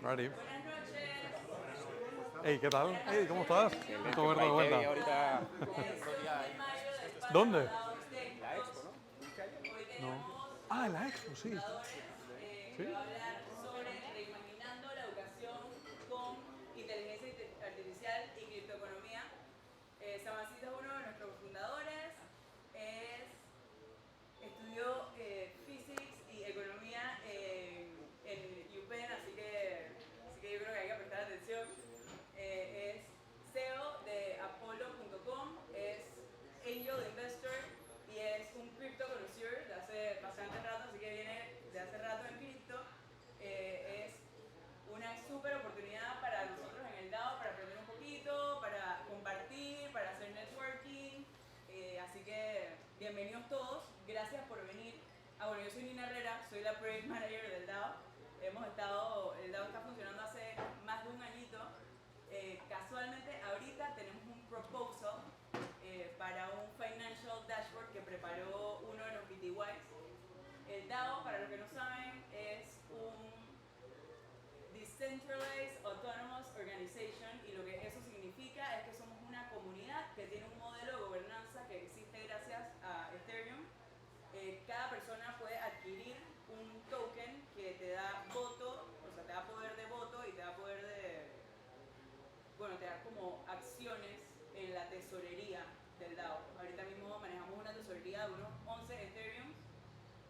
Ready. Hey, ¿qué tal? Hey, ¿cómo estás? Gusto verte de vuelta. Ahorita ¿Dónde? la expo, ¿no? No. Ah, en la Expo, sí. ¿Sí? Va a hablar sobre reimaginando la educación con inteligencia artificial y criptoeconomía. Samancito es uno de nuestros fundadores, estudió Physics y Economía en UPenn, así que yo creo que hay que prestar atención. Es CEO de Apollo.com, es Angel Investor y es un cripto connoisseur de hace bastante rato, así que viene de hace rato en cripto. Es una súper oportunidad para nosotros en el DAO para aprender un poquito, para compartir, para hacer networking. Así que bienvenidos todos, gracias por venir. Bueno, yo soy Nina Herrera, soy la Project Manager del DAO. El DAO está funcionando hace más de un añito. Casualmente ahorita tenemos un proposal para un financial dashboard que preparó uno de los PTYs. El DAO, para los que no saben, es un Decentralized Autonomous Organization, y lo que eso significa es que somos una comunidad que tiene un modelo de gobernanza que existe gracias a Ethereum. Cada persona puede adquirir un token que te da voto, o sea, te da poder de voto y te da poder te da como acciones en la tesorería del DAO. Ahorita mismo manejamos una tesorería de unos 11 Ethereum.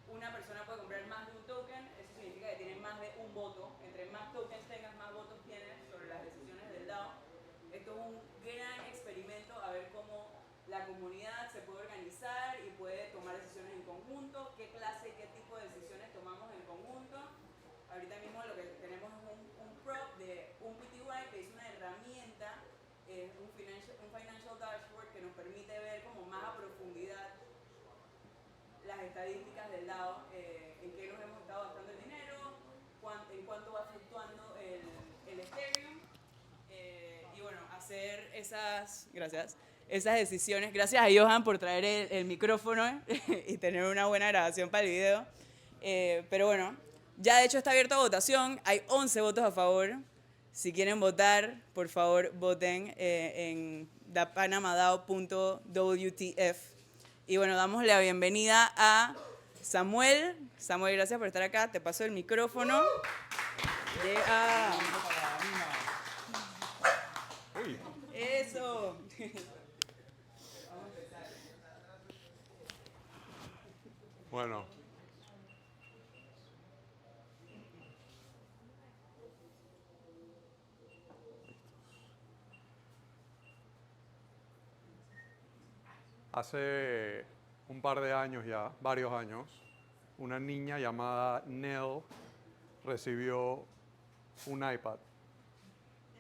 Una persona puede comprar más de un token, eso significa que tiene más de un voto. Entre más tokens tengas, más votos tienes sobre las decisiones del DAO. Esto es un gran experimento a ver cómo la comunidad se puede organizar y puede tomar decisiones en conjunto, qué clase y qué tipo de decisiones tomamos en conjunto. Ahorita mismo lo que tenemos es un prop de un PTY que es una herramienta, un financial dashboard que nos permite ver como más a profundidad las estadísticas del DAO, en qué nos hemos estado gastando el dinero, en cuánto va fluctuando el Ethereum, y bueno, hacer esas decisiones. Gracias a Johan por traer el micrófono y tener una buena grabación para el video. Pero bueno, ya de hecho está abierto a votación, hay 11 votos a favor. Si quieren votar, por favor voten en dapanamadao.wtf. Y bueno, damos la bienvenida a Samuel. Samuel, gracias por estar acá. Te paso el micrófono. Uy. Eso. Bueno. Hace un par de años ya, varios años, una niña llamada Nell recibió un iPad.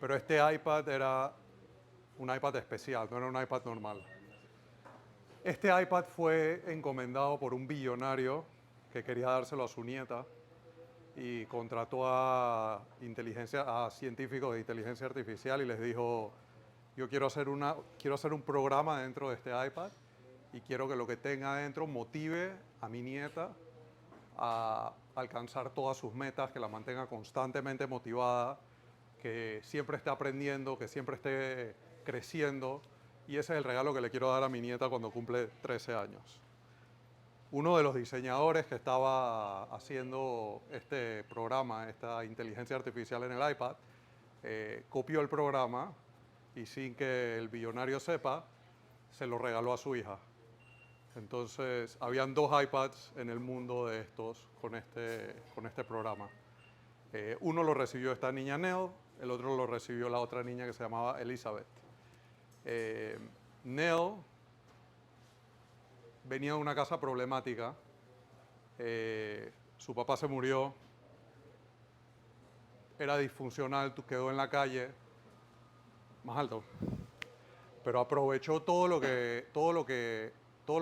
Pero este iPad era un iPad especial, no era un iPad normal. Este iPad fue encomendado por un billonario que quería dárselo a su nieta y contrató a científicos de inteligencia artificial y les dijo: yo quiero hacer un programa dentro de este iPad y quiero que lo que tenga dentro motive a mi nieta a alcanzar todas sus metas, que la mantenga constantemente motivada, que siempre esté aprendiendo, que siempre esté creciendo. Y ese es el regalo que le quiero dar a mi nieta cuando cumple 13 años. Uno de los diseñadores que estaba haciendo este programa, esta inteligencia artificial en el iPad, copió el programa y sin que el billonario sepa, se lo regaló a su hija. Entonces, habían 2 iPads en el mundo de estos con este programa. Uno lo recibió esta niña Nell, el otro lo recibió la otra niña que se llamaba Elizabeth. Nell venía de una casa problemática. Su papá se murió, era disfuncional, quedó en la calle, más alto, pero aprovechó todo lo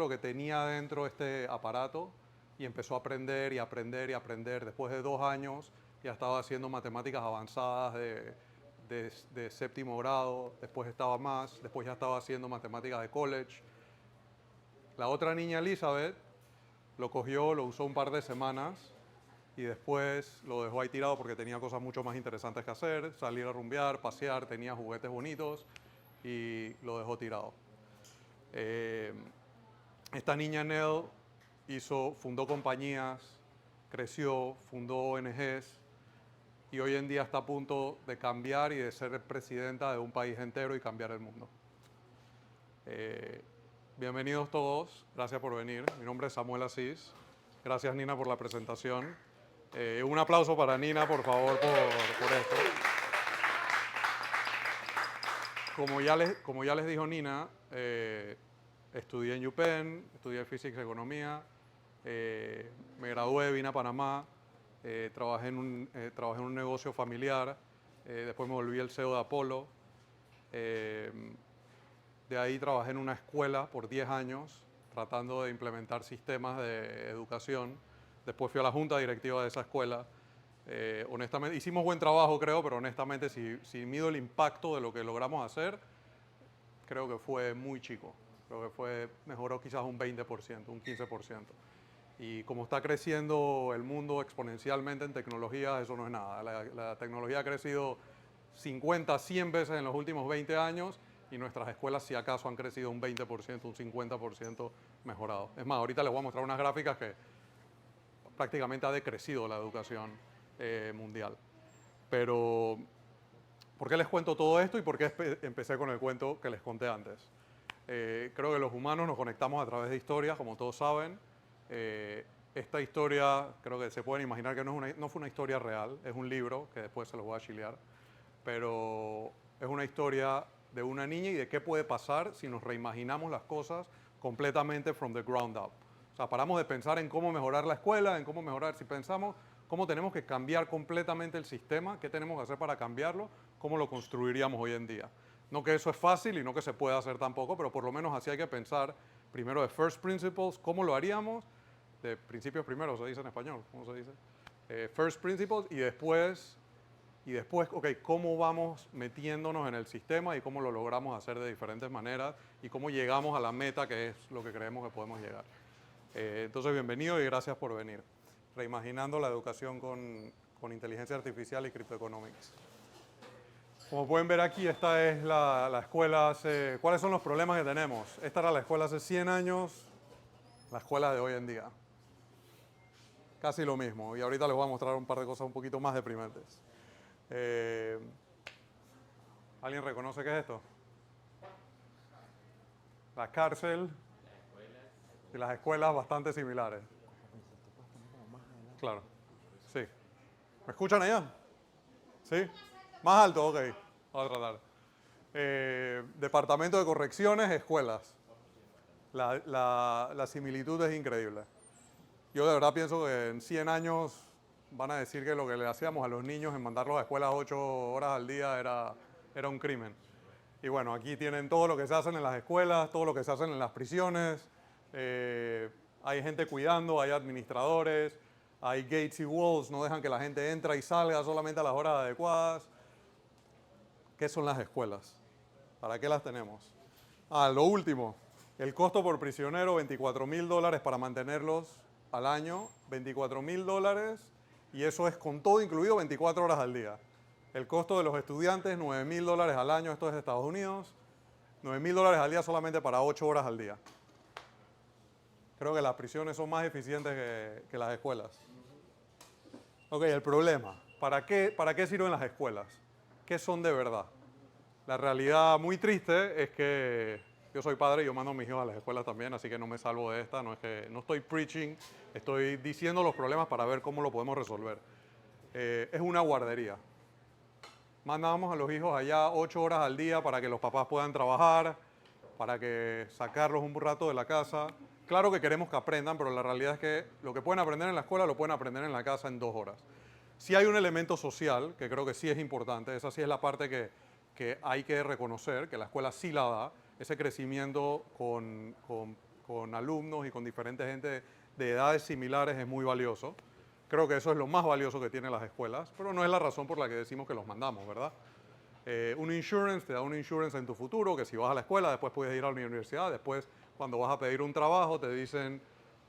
que tenía dentro de este aparato y empezó a aprender y aprender y aprender. Después de 2 años ya estaba haciendo matemáticas avanzadas de séptimo grado, después ya estaba haciendo matemáticas de college. La otra niña, Elizabeth, lo cogió, lo usó un par de semanas y después lo dejó ahí tirado porque tenía cosas mucho más interesantes que hacer, salir a rumbear, pasear, tenía juguetes bonitos y lo dejó tirado. Esta niña Nell fundó compañías, creció, fundó ONGs y hoy en día está a punto de cambiar y de ser presidenta de un país entero y cambiar el mundo. Bienvenidos todos, gracias por venir. Mi nombre es Samuel Asís. Gracias Nina por la presentación. Un aplauso para Nina, por favor, por esto. Como ya les dijo Nina, estudié en UPenn, estudié Física y Economía, me gradué, vine a Panamá, trabajé en un negocio familiar, después me volví el CEO de Apolo. De ahí trabajé en una escuela por 10 años, tratando de implementar sistemas de educación. Después fui a la junta directiva de esa escuela. Honestamente, hicimos buen trabajo, creo, pero honestamente, si mido el impacto de lo que logramos hacer, creo que fue muy chico. Creo que mejoró quizás un 20%, un 15%. Y como está creciendo el mundo exponencialmente en tecnología, eso no es nada. La tecnología ha crecido 50, 100 veces en los últimos 20 años y nuestras escuelas, si acaso, han crecido un 20%, un 50% mejorado. Es más, ahorita les voy a mostrar unas gráficas que prácticamente ha decrecido la educación mundial. Pero, ¿por qué les cuento todo esto y por qué empecé con el cuento que les conté antes? Creo que los humanos nos conectamos a través de historias, como todos saben. Esta historia, creo que se pueden imaginar que no fue una historia real, es un libro que después se los voy a chilear, pero es una historia de una niña y de qué puede pasar si nos reimaginamos las cosas completamente from the ground up. O sea, paramos de pensar en cómo mejorar la escuela, en cómo mejorar, si pensamos cómo tenemos que cambiar completamente el sistema, qué tenemos que hacer para cambiarlo, cómo lo construiríamos hoy en día. No que eso es fácil y no que se pueda hacer tampoco, pero por lo menos así hay que pensar primero de first principles, cómo lo haríamos, de principios primero, se dice en español, ¿cómo se dice? First principles y después, ok, cómo vamos metiéndonos en el sistema y cómo lo logramos hacer de diferentes maneras y cómo llegamos a la meta que es lo que creemos que podemos llegar. Entonces, bienvenido y gracias por venir. Reimaginando la educación con inteligencia artificial y criptoeconomics. Como pueden ver aquí, esta es la escuela hace... ¿Cuáles son los problemas que tenemos? Esta era la escuela hace 100 años, la escuela de hoy en día. Casi lo mismo. Y ahorita les voy a mostrar un par de cosas un poquito más deprimentes. ¿Alguien reconoce qué es esto? La cárcel y las escuelas bastante similares. Claro. Sí. ¿Me escuchan allá? ¿Sí? Más alto, ok. Vamos a tratar. Departamento de correcciones, escuelas. La similitud es increíble. Yo de verdad pienso que en 100 años van a decir que lo que le hacíamos a los niños en mandarlos a escuelas 8 horas al día era un crimen. Y bueno, aquí tienen todo lo que se hace en las escuelas, todo lo que se hace en las prisiones. Hay gente cuidando, hay administradores, hay gates y walls, no dejan que la gente entre y salga solamente a las horas adecuadas. ¿Qué son las escuelas? ¿Para qué las tenemos? Lo último, el costo por prisionero, $24,000 para mantenerlos al año, $24,000 y eso es con todo incluido 24 horas al día. El costo de los estudiantes, $9,000 al año, esto es de Estados Unidos, $9,000 al día solamente para 8 horas al día. Creo que las prisiones son más eficientes que las escuelas. Ok, el problema, ¿para qué sirven las escuelas? ¿Qué son de verdad? La realidad muy triste es que yo soy padre y yo mando a mis hijos a las escuelas también, así que no me salvo de esta. No estoy preaching, estoy diciendo los problemas para ver cómo lo podemos resolver. Es una guardería. Mandamos a los hijos allá 8 horas al día para que los papás puedan trabajar, para que sacarlos un rato de la casa. Claro que queremos que aprendan, pero la realidad es que lo que pueden aprender en la escuela lo pueden aprender en la casa en 2 horas. Sí hay un elemento social, que creo que sí es importante, esa sí es la parte que hay que reconocer, que la escuela sí la da, ese crecimiento con alumnos y con diferentes gente de edades similares es muy valioso. Creo que eso es lo más valioso que tienen las escuelas, pero no es la razón por la que decimos que los mandamos, ¿verdad? Un insurance te da un insurance en tu futuro, que si vas a la escuela, después puedes ir a la universidad, después cuando vas a pedir un trabajo te dicen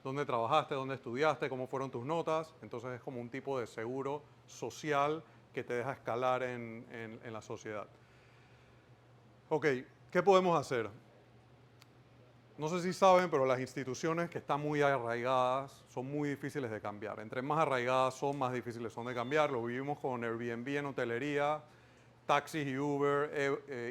dónde trabajaste, dónde estudiaste, cómo fueron tus notas. Entonces es como un tipo de seguro social que te deja escalar en la sociedad. Ok, ¿qué podemos hacer? No sé si saben, pero las instituciones que están muy arraigadas son muy difíciles de cambiar. Entre más arraigadas son, más difíciles son de cambiar. Lo vivimos con Airbnb en hotelería, taxis y Uber,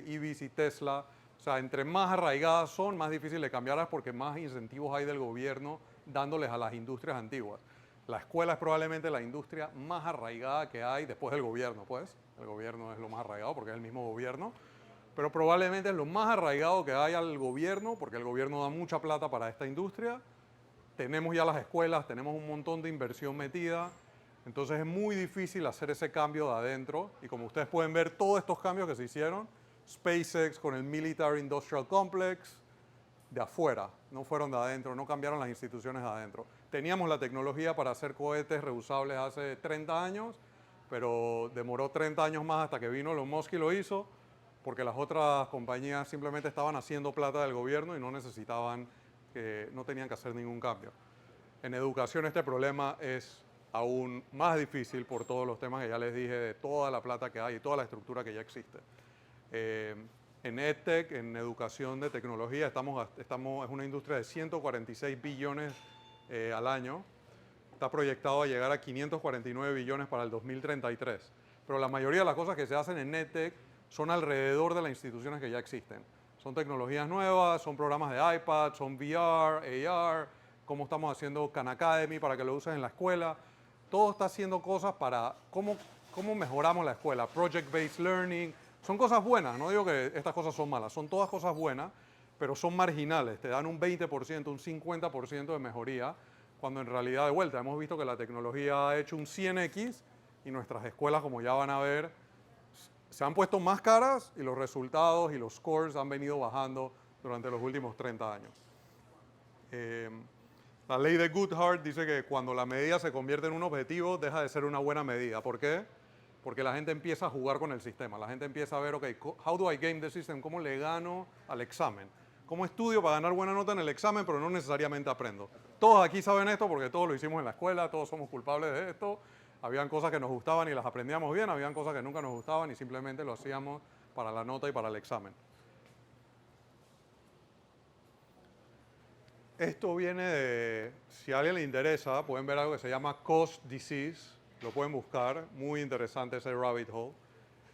EVs y Tesla. O sea, entre más arraigadas son, más difícil de cambiarlas porque más incentivos hay del gobierno dándoles a las industrias antiguas. La escuela es probablemente la industria más arraigada que hay después del gobierno, pues. El gobierno es lo más arraigado porque es el mismo gobierno. Pero probablemente es lo más arraigado que hay al gobierno porque el gobierno da mucha plata para esta industria. Tenemos ya las escuelas, tenemos un montón de inversión metida. Entonces es muy difícil hacer ese cambio de adentro. Y como ustedes pueden ver, todos estos cambios que se hicieron, SpaceX con el Military Industrial Complex, de afuera, no fueron de adentro, no cambiaron las instituciones de adentro. Teníamos la tecnología para hacer cohetes reusables hace 30 años, pero demoró 30 años más hasta que vino Elon Musk y lo hizo, porque las otras compañías simplemente estaban haciendo plata del gobierno y no necesitaban, no tenían que hacer ningún cambio. En educación este problema es aún más difícil por todos los temas que ya les dije, de toda la plata que hay y toda la estructura que ya existe. En EdTech, en educación de tecnología, es una industria de 146 billones al año. Está proyectado a llegar a 549 billones para el 2033. Pero la mayoría de las cosas que se hacen en EdTech son alrededor de las instituciones que ya existen. Son tecnologías nuevas, son programas de iPad, son VR, AR, cómo estamos haciendo Khan Academy para que lo usen en la escuela. Todo está haciendo cosas para cómo mejoramos la escuela. Project-based learning. Son cosas buenas, no digo que estas cosas son malas, son todas cosas buenas, pero son marginales. Te dan un 20%, un 50% de mejoría, cuando en realidad, de vuelta, hemos visto que la tecnología ha hecho un 100x y nuestras escuelas, como ya van a ver, se han puesto más caras y los resultados y los scores han venido bajando durante los últimos 30 años. La ley de Goodhart dice que cuando la medida se convierte en un objetivo, deja de ser una buena medida. ¿Por qué? Porque la gente empieza a jugar con el sistema. La gente empieza a ver, ok, how do I game the system? ¿Cómo le gano al examen? ¿Cómo estudio para ganar buena nota en el examen, pero no necesariamente aprendo? Todos aquí saben esto porque todos lo hicimos en la escuela, todos somos culpables de esto. Habían cosas que nos gustaban y las aprendíamos bien, habían cosas que nunca nos gustaban y simplemente lo hacíamos para la nota y para el examen. Esto viene de, si a alguien le interesa, pueden ver algo que se llama Cost Disease, lo pueden buscar, muy interesante ese rabbit hole.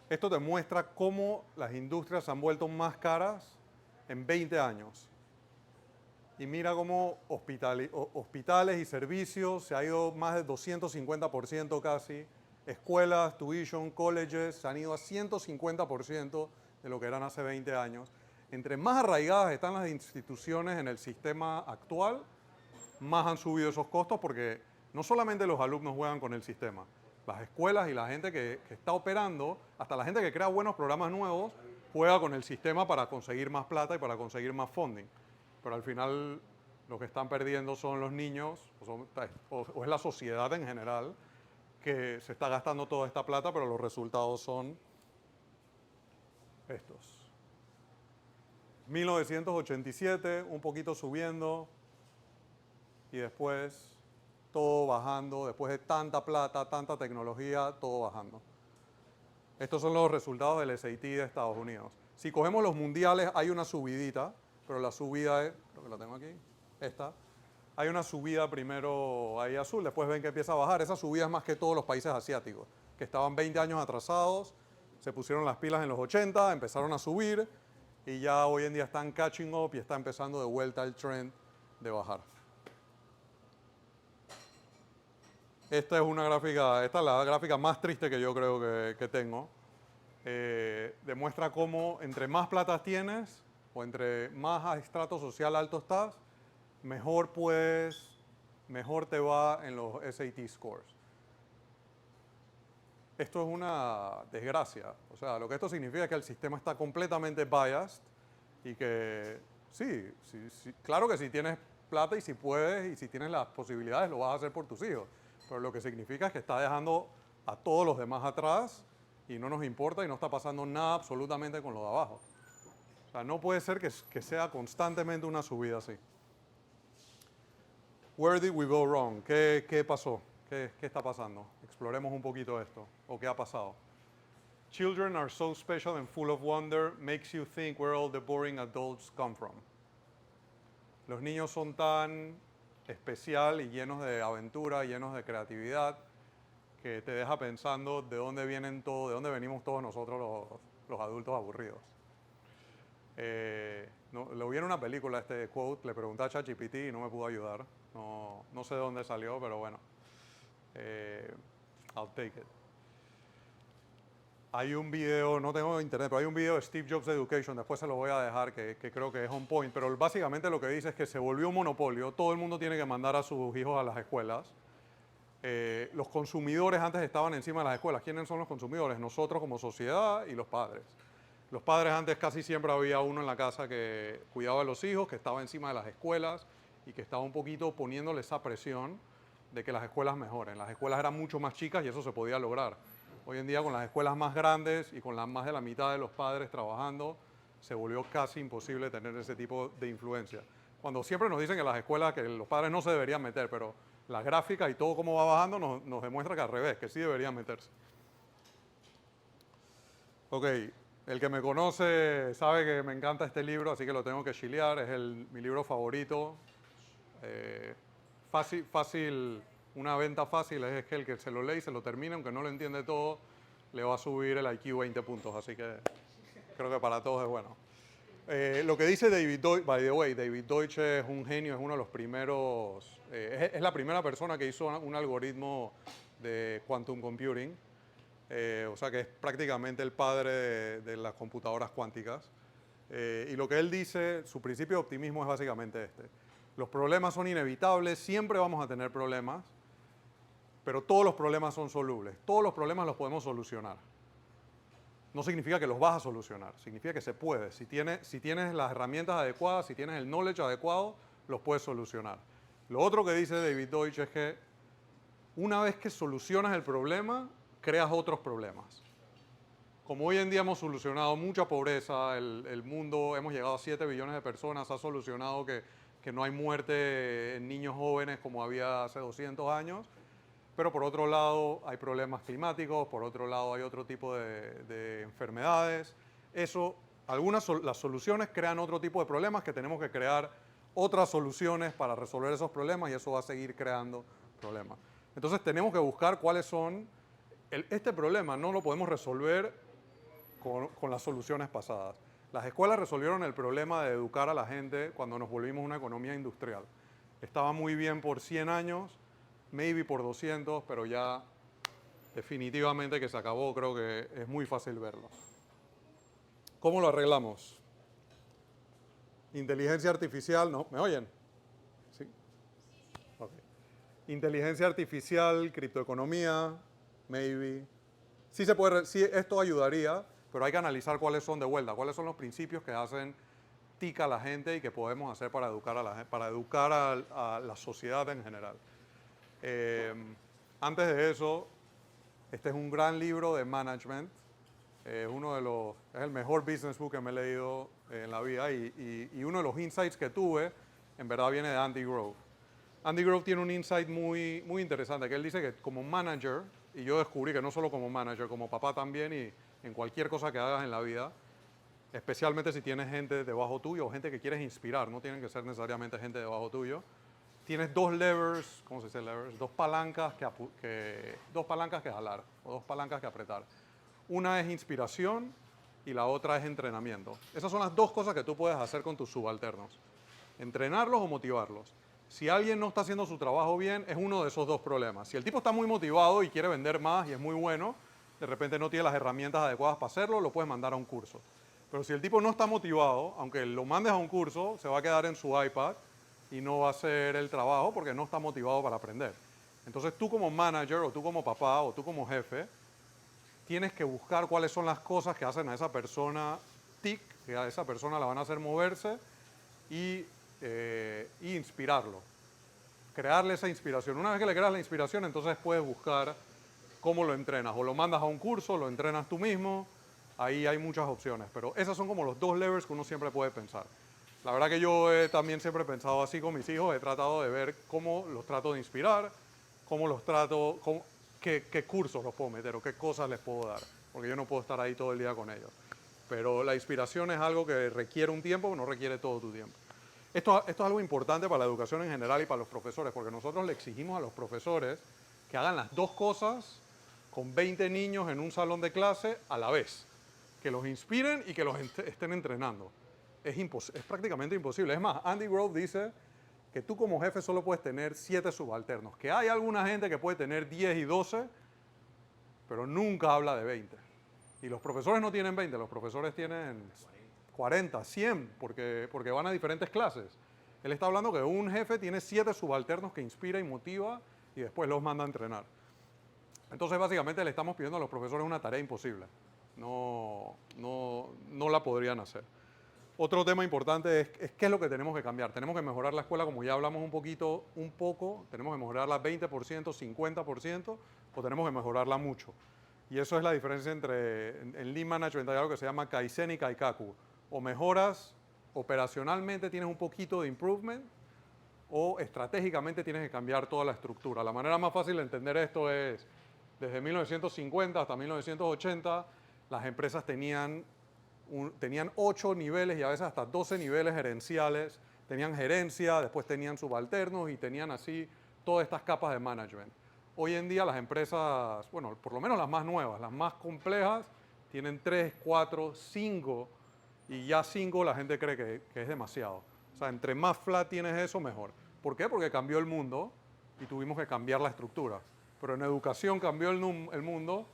Esto te muestra cómo las industrias se han vuelto más caras en 20 años. Y mira cómo hospitales y servicios se ha ido más de 250% casi. Escuelas, tuition, colleges se han ido a 150% de lo que eran hace 20 años. Entre más arraigadas están las instituciones en el sistema actual, más han subido esos costos porque no solamente los alumnos juegan con el sistema, las escuelas y la gente que está operando, hasta la gente que crea buenos programas nuevos, juega con el sistema para conseguir más plata y para conseguir más funding. Pero al final lo que están perdiendo son los niños, o es la sociedad en general, que se está gastando toda esta plata, pero los resultados son estos. 1987, un poquito subiendo, y después todo bajando, después de tanta plata, tanta tecnología, todo bajando. Estos son los resultados del SAT de Estados Unidos. Si cogemos los mundiales, hay una subidita, pero la subida es, creo que la tengo aquí, esta. Hay una subida primero ahí azul, después ven que empieza a bajar. Esa subida es más que todos los países asiáticos, que estaban 20 años atrasados, se pusieron las pilas en los 80, empezaron a subir, y ya hoy en día están catching up y está empezando de vuelta el trend de bajar. Esta es una gráfica, esta es la gráfica más triste que yo creo que tengo. Demuestra cómo entre más plata tienes o entre más a estrato social alto estás, mejor te va en los SAT scores. Esto es una desgracia. O sea, lo que esto significa es que el sistema está completamente biased y que sí, claro que si tienes plata y si puedes y si tienes las posibilidades lo vas a hacer por tus hijos. Pero lo que significa es que está dejando a todos los demás atrás y no nos importa y no está pasando nada absolutamente con lo de abajo. O sea, no puede ser que sea constantemente una subida así. Where did we go wrong? ¿Qué pasó? ¿Qué está pasando? Exploremos un poquito esto. ¿O qué ha pasado? Children are so special and full of wonder, makes you think where all the boring adults come from. Los niños son tan especial y llenos de aventura, llenos de creatividad, que te deja pensando de dónde vienen todos, de dónde venimos todos nosotros los adultos aburridos. Lo vi en una película, este quote, le pregunté a ChatGPT y no me pudo ayudar. No sé de dónde salió, pero bueno. I'll take it. Hay un video, no tengo internet, pero hay un video de Steve Jobs Education, después se lo voy a dejar, que creo que es on point, pero básicamente lo que dice es que se volvió un monopolio, todo el mundo tiene que mandar a sus hijos a las escuelas. Los consumidores antes estaban encima de las escuelas. ¿Quiénes son los consumidores? Nosotros como sociedad y los padres. Los padres antes casi siempre había uno en la casa que cuidaba a los hijos, que estaba encima de las escuelas y que estaba un poquito poniéndole esa presión de que las escuelas mejoren. Las escuelas eran mucho más chicas y eso se podía lograr. Hoy en día con las escuelas más grandes y con más de la mitad de los padres trabajando, se volvió casi imposible tener ese tipo de influencia. Cuando siempre nos dicen que las escuelas, que los padres no se deberían meter, pero la gráfica y todo cómo va bajando nos demuestra que al revés, que sí deberían meterse. Ok, el que me conoce sabe que me encanta este libro, así que lo tengo que chilear, es mi libro favorito. Fácil, una venta fácil es que el que se lo lee y se lo termine, aunque no lo entiende todo, le va a subir el IQ 20 puntos, así que creo que para todos es bueno. Lo que dice David Deutsch, by the way, David Deutsch es un genio, es uno de los primeros, es la primera persona que hizo un algoritmo de quantum computing, o sea que es prácticamente el padre de las computadoras cuánticas. Y lo que él dice, su principio de optimismo es básicamente este. Los problemas son inevitables, siempre vamos a tener problemas, pero todos los problemas son solubles. Todos los problemas los podemos solucionar. No significa que los vas a solucionar, significa que se puede. Si tienes las herramientas adecuadas, si tienes el knowledge adecuado, los puedes solucionar. Lo otro que dice David Deutsch es que una vez que solucionas el problema, creas otros problemas. Como hoy en día hemos solucionado mucha pobreza, el mundo, hemos llegado a 7 billones de personas, ha solucionado que no hay muerte en niños jóvenes como había hace 200 años, pero por otro lado hay problemas climáticos, por otro lado hay otro tipo de enfermedades. Las soluciones crean otro tipo de problemas que tenemos que crear otras soluciones para resolver esos problemas y eso va a seguir creando problemas. Entonces tenemos que buscar cuáles son. Este problema no lo podemos resolver con las soluciones pasadas. Las escuelas resolvieron el problema de educar a la gente cuando nos volvimos una economía industrial. Estaba muy bien por 100 años, maybe por 200, pero ya definitivamente que se acabó, creo que es muy fácil verlo. ¿Cómo lo arreglamos? Inteligencia artificial, ¿no? ¿Me oyen? ¿Sí? Okay. Inteligencia artificial, criptoeconomía, maybe. Sí se puede, sí, esto ayudaría, pero hay que analizar cuáles son de vuelta, cuáles son los principios que hacen tica a la gente y que podemos hacer para educar a la sociedad en general. Antes de eso, este es un gran libro de management, es el mejor business book que me he leído en la vida y uno de los insights que tuve, en verdad viene de Andy Grove. Andy Grove tiene un insight muy, muy interesante, que él dice que como manager, y yo descubrí que no solo como manager, como papá también y en cualquier cosa que hagas en la vida, especialmente si tienes gente debajo tuyo o gente que quieres inspirar, no tienen que ser necesariamente gente debajo tuyo, tienes dos levers, ¿cómo se dice levers? Dos palancas que jalar o dos palancas que apretar. Una es inspiración y la otra es entrenamiento. Esas son las dos cosas que tú puedes hacer con tus subalternos. Entrenarlos o motivarlos. Si alguien no está haciendo su trabajo bien, es uno de esos dos problemas. Si el tipo está muy motivado y quiere vender más y es muy bueno, de repente no tiene las herramientas adecuadas para hacerlo, lo puedes mandar a un curso. Pero si el tipo no está motivado, aunque lo mandes a un curso, se va a quedar en su iPad y no va a hacer el trabajo porque no está motivado para aprender. Entonces tú como manager o tú como papá o tú como jefe, tienes que buscar cuáles son las cosas que hacen a esa persona tic, que a esa persona la van a hacer moverse y inspirarlo. Crearle esa inspiración. Una vez que le creas la inspiración, entonces puedes buscar cómo lo entrenas. O lo mandas a un curso, lo entrenas tú mismo. Ahí hay muchas opciones. Pero esas son como los dos levers que uno siempre puede pensar. La verdad que yo he también siempre pensado así con mis hijos, he tratado de ver cómo los trato de inspirar, cómo los trato, qué cursos los puedo meter o qué cosas les puedo dar, porque yo no puedo estar ahí todo el día con ellos. Pero la inspiración es algo que requiere un tiempo, no requiere todo tu tiempo. Esto es algo importante para la educación en general y para los profesores, porque nosotros le exigimos a los profesores que hagan las dos cosas con 20 niños en un salón de clase a la vez, que los inspiren y que los estén entrenando. Es prácticamente imposible. Es más, Andy Grove dice que tú como jefe solo puedes tener 7 subalternos, que hay alguna gente que puede tener 10 y 12, pero nunca habla de 20. Y los profesores no tienen 20, los profesores tienen 40, 100, porque van a diferentes clases. Él está hablando que un jefe tiene 7 subalternos que inspira y motiva y después los manda a entrenar. Entonces, básicamente, le estamos pidiendo a los profesores una tarea imposible. No la podrían hacer. Otro tema importante es qué es lo que tenemos que cambiar. Tenemos que mejorar la escuela, como ya hablamos un poco. Tenemos que mejorarla 20%, 50%, o tenemos que mejorarla mucho. Y eso es la diferencia en Lean Management hay algo que se llama Kaizen y Kaikaku. O mejoras operacionalmente, tienes un poquito de improvement, o estratégicamente tienes que cambiar toda la estructura. La manera más fácil de entender esto es, desde 1950 hasta 1980, las empresas tenían 8 niveles y a veces hasta 12 niveles gerenciales. Tenían gerencia, después tenían subalternos y tenían así todas estas capas de management. Hoy en día las empresas, bueno, por lo menos las más nuevas, las más complejas, tienen 3, 4, 5 y ya 5 la gente cree que es demasiado. O sea, entre más flat tienes eso, mejor. ¿Por qué? Porque cambió el mundo y tuvimos que cambiar la estructura. Pero en educación cambió el mundo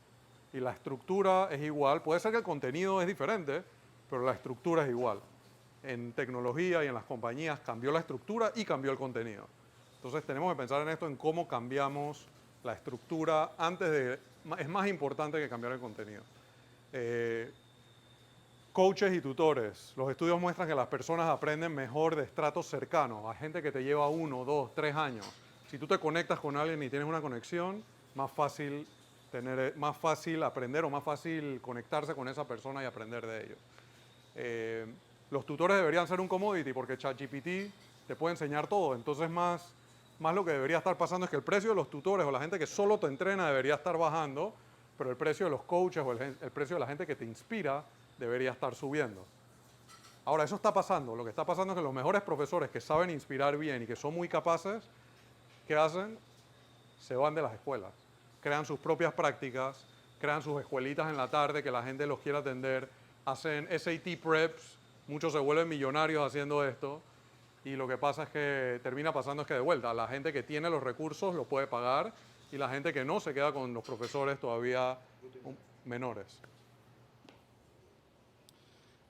y la estructura es igual. Puede ser que el contenido es diferente, pero la estructura es igual. En tecnología y en las compañías cambió la estructura y cambió el contenido. Entonces tenemos que pensar en esto, en cómo cambiamos la estructura es más importante que cambiar el contenido. Coaches y tutores. Los estudios muestran que las personas aprenden mejor de estratos cercanos, a gente que te lleva 1, 2, 3 años. Si tú te conectas con alguien y tienes una conexión, más fácil aprender o más fácil conectarse con esa persona y aprender de ellos. Los tutores deberían ser un commodity porque ChatGPT te puede enseñar todo. Entonces más lo que debería estar pasando es que el precio de los tutores o la gente que solo te entrena debería estar bajando, pero el precio de los coaches o el precio de la gente que te inspira debería estar subiendo. Ahora, eso está pasando. Lo que está pasando es que los mejores profesores que saben inspirar bien y que son muy capaces, ¿qué hacen? Se van de las escuelas. Crean sus propias prácticas, crean sus escuelitas en la tarde que la gente los quiera atender, hacen SAT preps, muchos se vuelven millonarios haciendo esto y lo que pasa es que termina pasando es que de vuelta, la gente que tiene los recursos lo puede pagar y la gente que no se queda con los profesores todavía menores.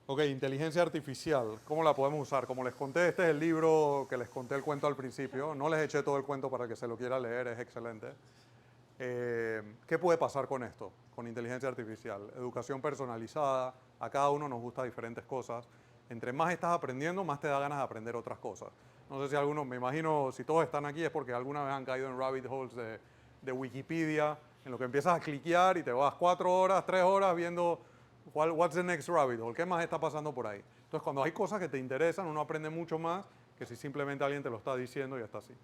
Ok, inteligencia artificial, ¿cómo la podemos usar? Como les conté, este es el libro que les conté el cuento al principio. No les eché todo el cuento para que se lo quiera leer, es excelente. ¿Qué puede pasar con esto, con inteligencia artificial? Educación personalizada, a cada uno nos gusta diferentes cosas. Entre más estás aprendiendo, más te da ganas de aprender otras cosas. No sé si algunos, me imagino, si todos están aquí es porque alguna vez han caído en rabbit holes de Wikipedia, en lo que empiezas a cliquear y te vas 4 horas, 3 horas viendo what's the next rabbit hole, qué más está pasando por ahí. Entonces, cuando hay cosas que te interesan, uno aprende mucho más que si simplemente alguien te lo está diciendo y ya está así.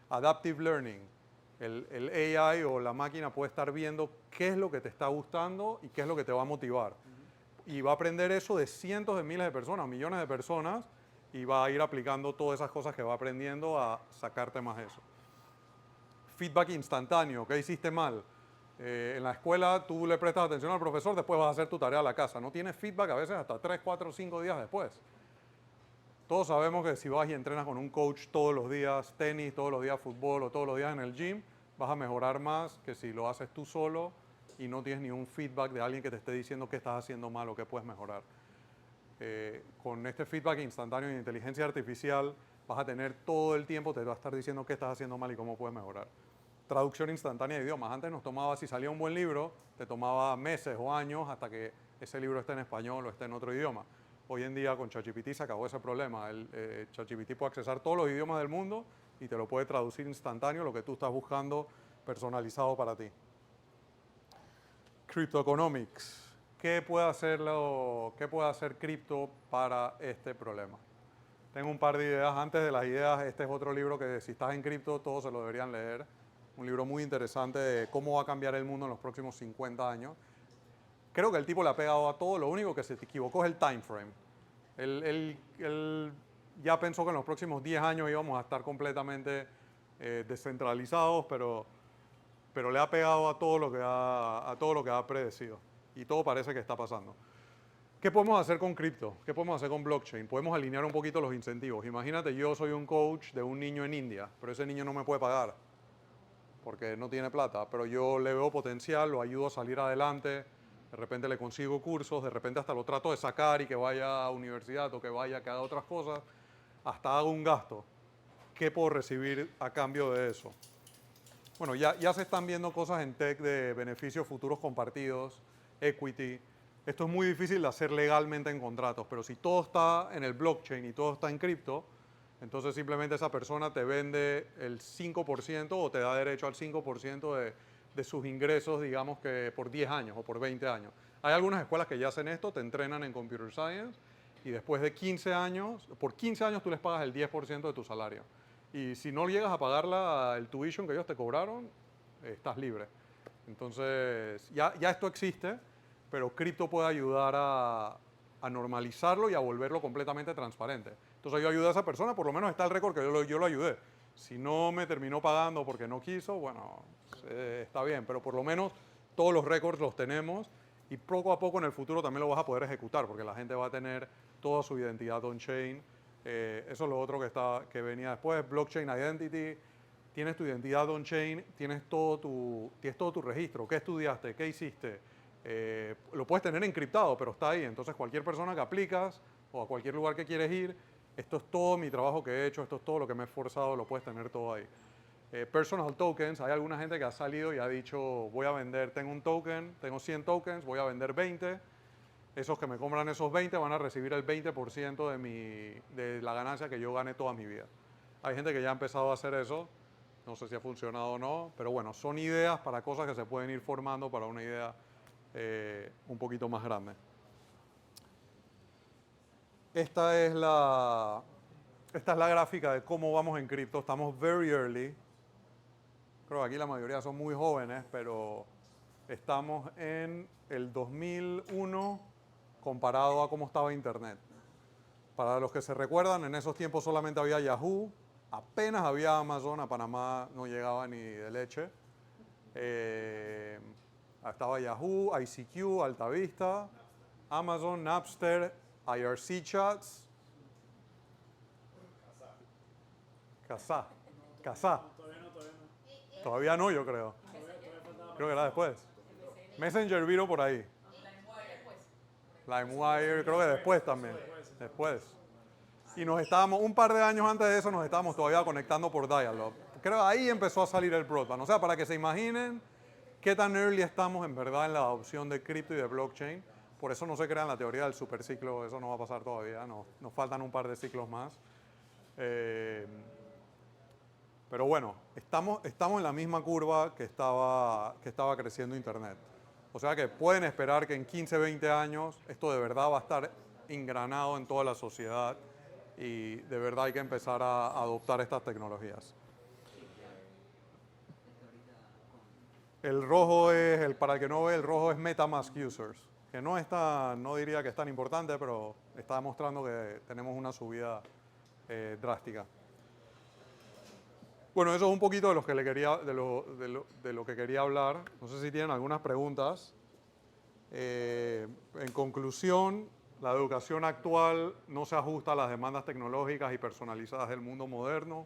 Adaptive learning. El AI o la máquina puede estar viendo qué es lo que te está gustando y qué es lo que te va a motivar. Y va a aprender eso de cientos de miles de personas, millones de personas, y va a ir aplicando todas esas cosas que va aprendiendo a sacarte más eso. Feedback instantáneo, ¿qué hiciste mal? En la escuela tú le prestas atención al profesor, después vas a hacer tu tarea a la casa. No tienes feedback a veces hasta 3, 4, 5 días después. Todos sabemos que si vas y entrenas con un coach todos los días tenis, todos los días fútbol o todos los días en el gym, vas a mejorar más que si lo haces tú solo y no tienes ni un feedback de alguien que te esté diciendo qué estás haciendo mal o qué puedes mejorar. Con este feedback instantáneo de inteligencia artificial vas a tener todo el tiempo, te va a estar diciendo qué estás haciendo mal y cómo puedes mejorar. Traducción instantánea de idiomas. Antes nos tomaba, si salía un buen libro, te tomaba meses o años hasta que ese libro esté en español o esté en otro idioma. Hoy en día con ChatGPT se acabó ese problema. ChatGPT puede accesar todos los idiomas del mundo y te lo puede traducir instantáneo lo que tú estás buscando personalizado para ti. Cryptoeconomics. ¿Qué puede hacer cripto para este problema? Tengo un par de ideas. Antes de las ideas, este es otro libro que si estás en cripto, todos se lo deberían leer. Un libro muy interesante de cómo va a cambiar el mundo en los próximos 50 años. Creo que el tipo le ha pegado a todo, lo único que se equivocó es el time frame. Él ya pensó que en los próximos 10 años íbamos a estar completamente descentralizados, pero le ha pegado a todo lo que ha predecido. Y todo parece que está pasando. ¿Qué podemos hacer con cripto? ¿Qué podemos hacer con blockchain? Podemos alinear un poquito los incentivos. Imagínate, yo soy un coach de un niño en India, pero ese niño no me puede pagar porque no tiene plata, pero yo le veo potencial, lo ayudo a salir adelante, de repente le consigo cursos, de repente hasta lo trato de sacar y que vaya a universidad o que vaya, que haga otras cosas, hasta hago un gasto. ¿Qué puedo recibir a cambio de eso? Bueno, ya se están viendo cosas en tech de beneficios futuros compartidos, equity. Esto es muy difícil de hacer legalmente en contratos, pero si todo está en el blockchain y todo está en cripto, entonces simplemente esa persona te vende el 5% o te da derecho al 5% de sus ingresos, digamos que por 10 años o por 20 años. Hay algunas escuelas que ya hacen esto, te entrenan en Computer Science y después de 15 años, por 15 años tú les pagas el 10% de tu salario. Y si no llegas a pagar el tuition que ellos te cobraron, estás libre. Entonces, ya esto existe, pero cripto puede ayudar a normalizarlo y a volverlo completamente transparente. Entonces yo ayudé a esa persona, por lo menos está el récord que yo lo ayudé. Si no me terminó pagando porque no quiso, bueno, está bien, pero por lo menos todos los récords los tenemos y poco a poco en el futuro también lo vas a poder ejecutar porque la gente va a tener toda su identidad on-chain. Eso es lo otro que venía después, blockchain identity. Tienes tu identidad on-chain, tienes todo tu registro, qué estudiaste, qué hiciste. Lo puedes tener encriptado, pero está ahí. Entonces cualquier persona que aplicas o a cualquier lugar que quieres ir, esto es todo mi trabajo que he hecho, esto es todo lo que me he esforzado, lo puedes tener todo ahí. Personal tokens, hay alguna gente que ha salido y ha dicho, voy a vender, tengo un token, tengo 100 tokens, voy a vender 20. Esos que me compran esos 20 van a recibir el 20% de la ganancia que yo gané toda mi vida. Hay gente que ya ha empezado a hacer eso, no sé si ha funcionado o no, pero bueno, son ideas para cosas que se pueden ir formando para una idea un poquito más grande. Esta es la gráfica de cómo vamos en cripto. Estamos very early. Creo que aquí la mayoría son muy jóvenes, pero estamos en el 2001 comparado a cómo estaba Internet. Para los que se recuerdan, en esos tiempos solamente había Yahoo, apenas había Amazon, a Panamá no llegaba ni de leche. Estaba Yahoo, ICQ, Altavista, Amazon, Napster, IRC Chats, Kazaa. Todavía no, yo creo. Creo que era después. Messenger vino por ahí. LimeWire, creo que después también. Después. Y un par de años antes de eso, nos estábamos todavía conectando por Dial-Up. Creo que ahí empezó a salir el broadband. O sea, para que se imaginen qué tan early estamos en verdad en la adopción de cripto y de blockchain. Por eso no se crean la teoría del superciclo, eso no va a pasar todavía, nos faltan un par de ciclos más. Pero bueno, estamos en la misma curva que estaba creciendo Internet. O sea que pueden esperar que en 15, 20 años esto de verdad va a estar engranado en toda la sociedad y de verdad hay que empezar a adoptar estas tecnologías. El rojo para el que no ve, el rojo es MetaMask users, que no diría que es tan importante, pero está demostrando que tenemos una subida drástica. Bueno, eso es un poquito de lo que quería hablar. No sé si tienen algunas preguntas. En conclusión, la educación actual no se ajusta a las demandas tecnológicas y personalizadas del mundo moderno.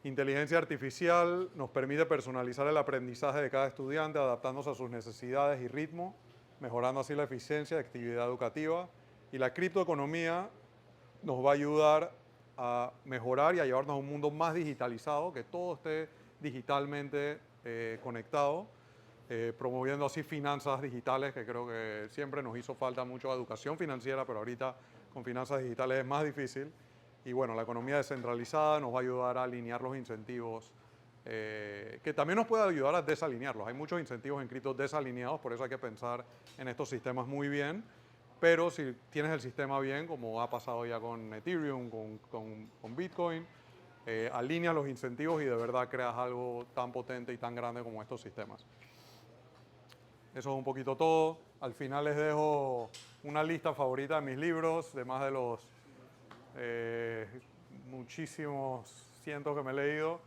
Inteligencia artificial nos permite personalizar el aprendizaje de cada estudiante adaptándose a sus necesidades y ritmo, mejorando así la eficiencia de actividad educativa. Y la criptoeconomía nos va a ayudar a mejorar y a llevarnos a un mundo más digitalizado, que todo esté digitalmente conectado, promoviendo así finanzas digitales, que creo que siempre nos hizo falta mucho educación financiera, pero ahorita con finanzas digitales es más difícil. Y bueno, la economía descentralizada nos va a ayudar a alinear los incentivos, que también nos puede ayudar a desalinearlos. Hay muchos incentivos en cripto desalineados, por eso hay que pensar en estos sistemas muy bien. Pero si tienes el sistema bien, como ha pasado ya con Ethereum, con Bitcoin, alineas los incentivos y de verdad creas algo tan potente y tan grande como estos sistemas. Eso es un poquito todo. Al final les dejo una lista favorita de mis libros, de más de los muchísimos cientos que me he leído.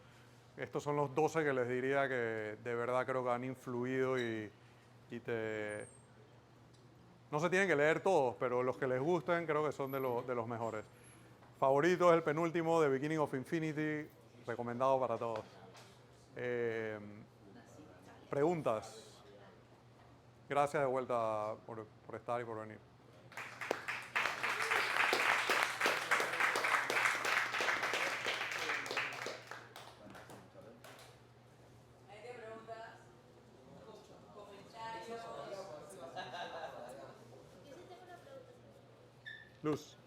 Estos son los 12 que les diría que de verdad creo que han influido y no se tienen que leer todos, pero los que les gusten creo que son de los mejores. Favorito es el penúltimo, The Beginning of Infinity, recomendado para todos. Preguntas. Gracias de vuelta por estar y por venir. ¿Hay de preguntas? ¿Comentarios? Luz.